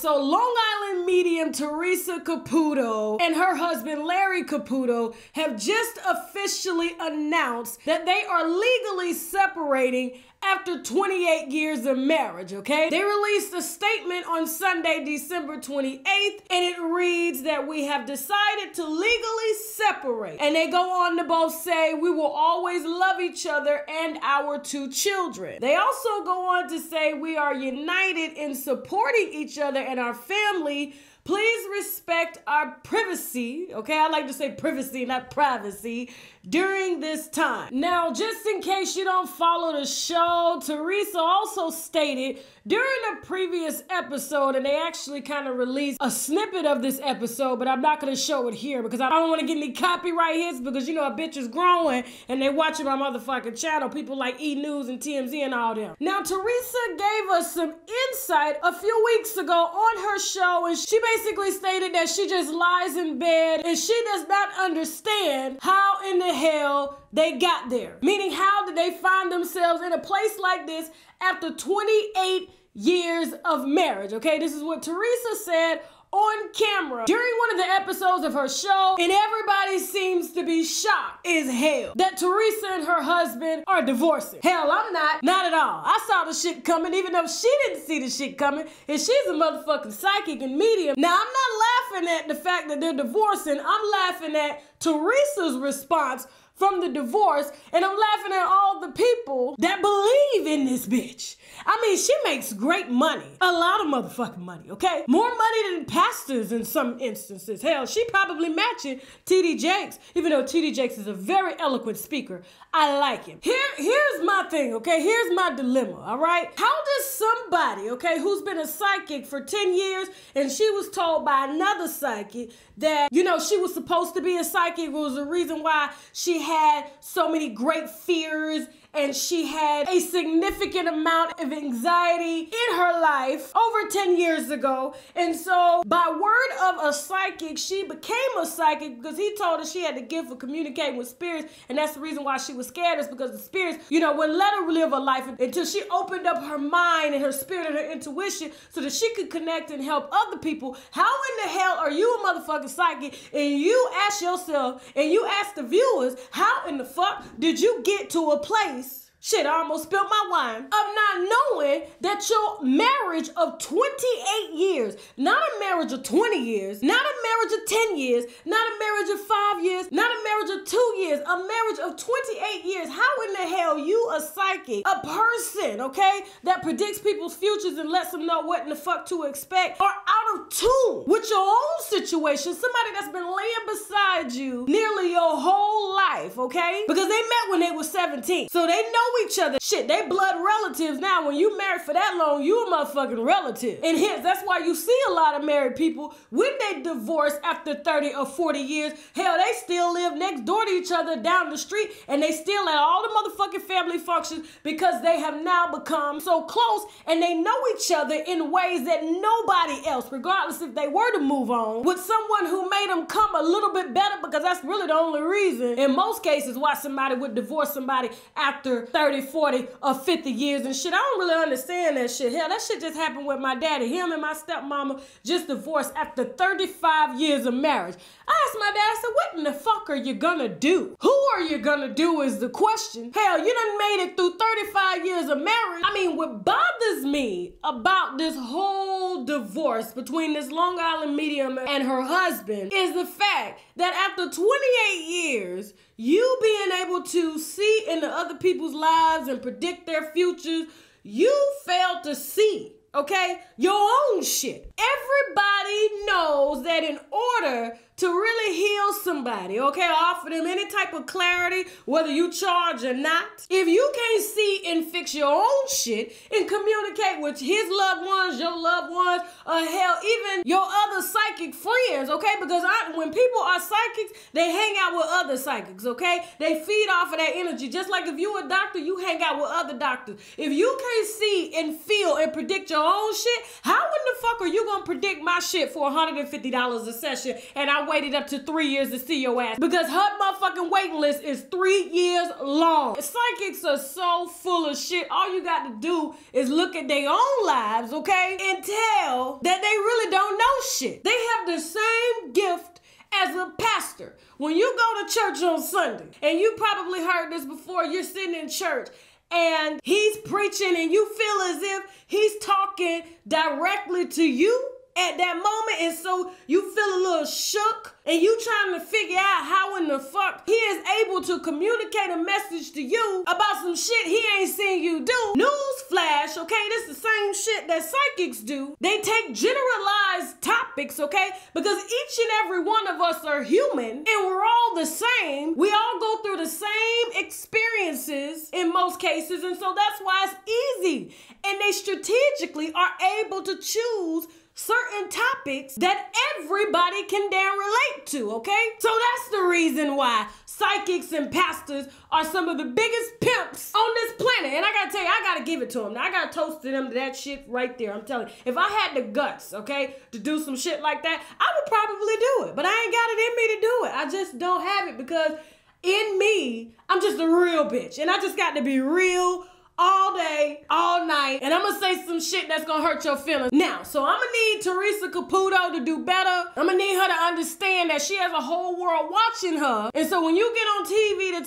so Long Island medium Theresa Caputo and her husband Larry Caputo have just officially announced that they are legally separating after 28 years of marriage, okay? They released a statement on Sunday, December 28th, and it reads that we have decided to legally separate. And they go on to both say, we will always love each other and our 2 children. They also go on to say, we are united in supporting each other and our family. Please respect our privacy, okay? I like to say privacy, not privacy, during this time. Now, just in case you don't follow the show, Theresa also stated during a previous episode, and they actually kind of released a snippet of this episode, but I'm not going to show it here because I don't want to get any copyright hits because, you know, a bitch is growing and they watching my motherfucking channel. People like E! News and TMZ and all them. Now, Theresa gave us some insight a few weeks ago on her show, and she basically stated that she just lies in bed and she does not understand how in the hell they got there. Meaning, how did they find themselves in a place like this after 28 years of marriage, okay? This is what Theresa said on camera during one of the episodes of her show, and everybody seems to be shocked as hell that Theresa and her husband are divorcing. Hell, I'm not at all. I saw the shit coming, even though she didn't see the shit coming, and she's a motherfucking psychic and medium. Now, I'm not laughing at the fact that they're divorcing. I'm laughing at Theresa's response from the divorce, and I'm laughing at all the people that believe in this bitch. I mean, she makes great money. A lot of motherfucking money, okay? More money than pastors in some instances. Hell, she probably matching T.D. Jakes, even though T.D. Jakes is a very eloquent speaker. I like him. Here's my thing, okay? Here's my dilemma, all right? How does somebody, okay, who's been a psychic for 10 years and she was told by another psychic that, you know, she was supposed to be a psychic, was the reason why she had so many great fears and she had a significant amount of anxiety in her life over 10 years ago. And so by word of a psychic, she became a psychic because he told her she had the gift of communicating with spirits. And that's the reason why she was scared, is because the spirits, you know, wouldn't let her live a life until she opened up her mind and her spirit and her intuition so that she could connect and help other people. How in the hell are you a motherfucking psychic and you ask yourself and you ask the viewers, how in the fuck did you get to a place, shit, I almost spilled my wine, of not knowing that your marriage of 28 years, not a marriage of 20 years, not a marriage of 10 years, not a marriage of 5 years, not a marriage of 2 years, a marriage of 28 years. How in the hell you a psychic, a person, okay, that predicts people's futures and lets them know what in the fuck to expect, are out of tune with your own situation, somebody that's been laying beside you nearly your whole life, okay? Because they met when they were 17, so they know each other. Shit, they blood relatives now. When you married for that long, you a motherfucking relative. And hence, that's why you see a lot of married people, when they divorce after 30 or 40 years, hell, they still live next door to each other down the street, and they still at all the motherfucking family functions because they have now become so close and they know each other in ways that nobody else, regardless if they were to move on, with someone who made them come a little bit better, because that's really the only reason in most cases why somebody would divorce somebody after 30, 40, or 50 years and shit. I don't really understand that shit. Hell, that shit just happened with my daddy. Him and my stepmama just divorced after 35 years of marriage. I asked my dad, I said, what in the fuck are you gonna do? Who are you gonna do is the question. Hell, you done made it through 35 years of marriage. I mean, what bothers me about this whole divorce between this Long Island medium and her husband is the fact that after 28 years, you being able to see into other people's lives and predict their futures, you failed to see, okay, your own shit. Everybody knows that in order to really heal somebody, okay, offer them any type of clarity, whether you charge or not, if you can't see and fix your own shit and communicate with his loved ones, your loved ones, or hell, even your other psychic friends, okay, because when people are psychics, they hang out with other psychics, okay, they feed off of that energy. Just like if you a doctor, you hang out with other doctors. If you can't see and feel and predict your own shit, how in the fuck are you gonna predict my shit for $150 a session and I waited up to 3 years to see your ass? Because her motherfucking waiting list is 3 years long. Psychics are so full of shit. shit, all you got to do is look at their own lives, okay, and tell that they really don't know shit. They have the same gift as a pastor. When you go to church on Sunday, and you probably heard this before, you're sitting in church and he's preaching and you feel as if he's talking directly to you at that moment, and so you feel a little shook and you trying to figure out how in the fuck he is able to communicate a message to you about some shit he ain't seen you do. Newsflash, okay, this is the same shit that psychics do. They take generalized topics, okay, because each and every one of us are human and we're all the same. We all go through the same experiences in most cases, and so that's why it's easy. And they strategically are able to choose certain topics that everybody can damn relate to, okay? So that's the reason why psychics and pastors are some of the biggest pimps on this planet. And I gotta tell you, I gotta give it to them. Now, I gotta toast to them to that shit right there. I'm telling you, if I had the guts, okay, to do some shit like that, I would probably do it. But I ain't got it in me to do it. I just don't have it because in me, I'm just a real bitch. And I just got to be real all day, all night, and I'm gonna say some shit that's gonna hurt your feelings. Now, so I'm gonna need Theresa Caputo to do better. I'm gonna need her to understand that she has a whole world watching her. And so when you get on TV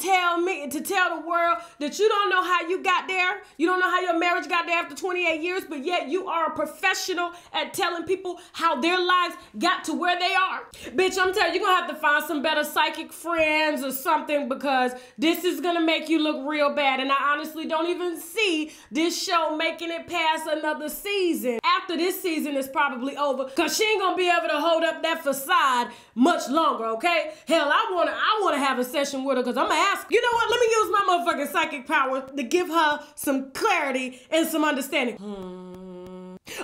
to tell the world that you don't know how you got there, you don't know how your marriage got there after 28 years, but yet you are a professional at telling people how their lives got to where they are. Bitch, I'm telling you, you're gonna have to find some better psychic friends or something, because this is gonna make you look real bad. And I honestly don't even see this show making it past another season. After this season is probably over, because she ain't gonna be able to hold up that facade much longer, okay? Hell, I wanna have a session with her, because I'm gonna ask, you know what, let me use my motherfucking psychic power to give her some clarity and some understanding.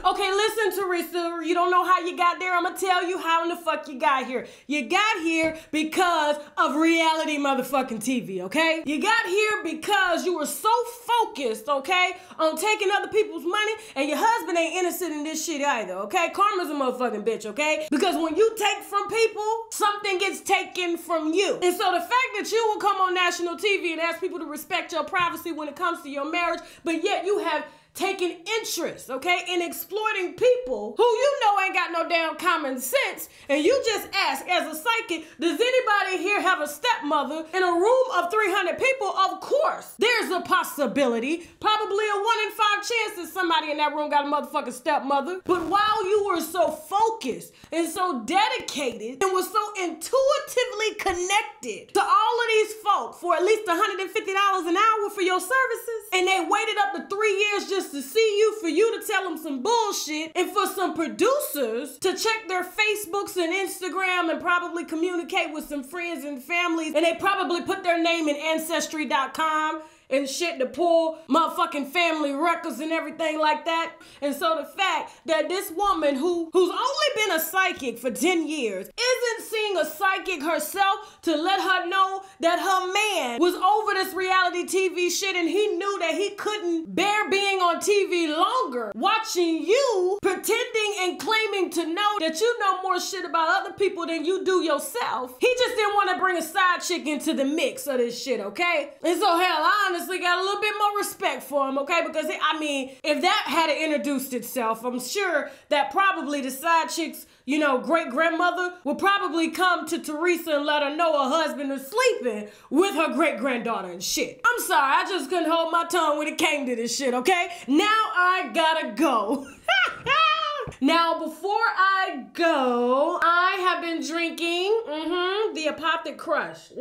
Okay, listen, Theresa, you don't know how you got there. I'm gonna tell you how in the fuck you got here. You got here because of reality motherfucking TV, okay? You got here because you were so focused, okay, on taking other people's money, and your husband ain't innocent in this shit either, okay? Karma's a motherfucking bitch, okay? Because when you take from people, something gets taken from you. And so the fact that you will come on national TV and ask people to respect your privacy when it comes to your marriage, but yet you have taking interest, okay, in exploiting people who you know ain't got no damn common sense, and you just ask, as a psychic, does anybody here have a stepmother in a room of 300 people? Of course, there's a possibility, probably a 1 in 5 chance that somebody in that room got a motherfucking stepmother. But while you were so focused and so dedicated and was so intuitively connected to all of these folk for at least $150 an hour for your services, and they waited up to 3 years just to see you, for you to tell them some bullshit, and for some producers to check their Facebooks and Instagram and probably communicate with some friends and families, and they probably put their name in Ancestry.com and shit to pull motherfucking family records and everything like that. And so the fact that this woman who's only been a psychic for 10 years isn't seeing a psychic herself to let her know that her man was over this reality TV shit, and he knew that he couldn't bear being on TV longer, watching you pretending and claiming to know that you know more shit about other people than you do yourself. He just didn't want to bring a side chick into the mix of this shit, okay? And so hell, I honestly got a little bit more respect for him, okay? Because, I mean, if that had introduced itself, I'm sure that probably the side chick's, you know, great-grandmother would probably come to Theresa and let her know her husband is sleeping with her great-granddaughter and shit. I'm sorry, I just couldn't hold my tongue when it came to this shit, okay? Now I gotta go. Now, before I go, I have been drinking the Apothic Crush.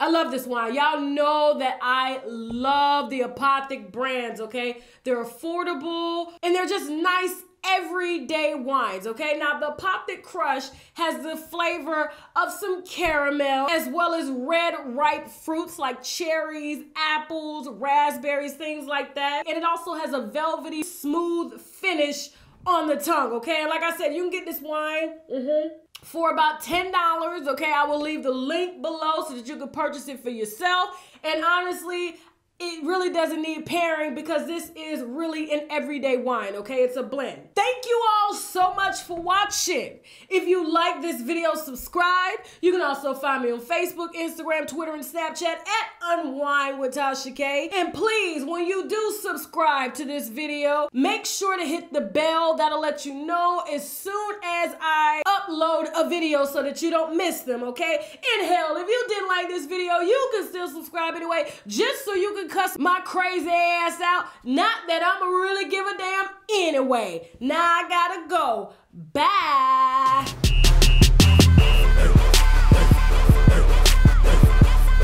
I love this wine. Y'all know that I love the Apothic brands, okay? They're affordable, and they're just nice everyday wines, okay? Now, the Apothic Crush has the flavor of some caramel, as well as red ripe fruits like cherries, apples, raspberries, things like that. And it also has a velvety, smooth finish on the tongue, okay? And like I said, you can get this wine for about $10, okay? I will leave the link below so that you can purchase it for yourself. And honestly, it really doesn't need pairing because this is really an everyday wine, okay? It's a blend. Thank you all so much for watching. If you like this video, subscribe. You can also find me on Facebook, Instagram, Twitter, and Snapchat at UNWINEWITHTASHAK. And please, when you do subscribe to this video, make sure to hit the bell. That'll let you know as soon as I upload a video so that you don't miss them, okay? And hell, if you didn't like this video, you can still subscribe anyway, just so you can cuss my crazy ass out. Not that I'ma really give a damn anyway. Now I gotta go. Bye.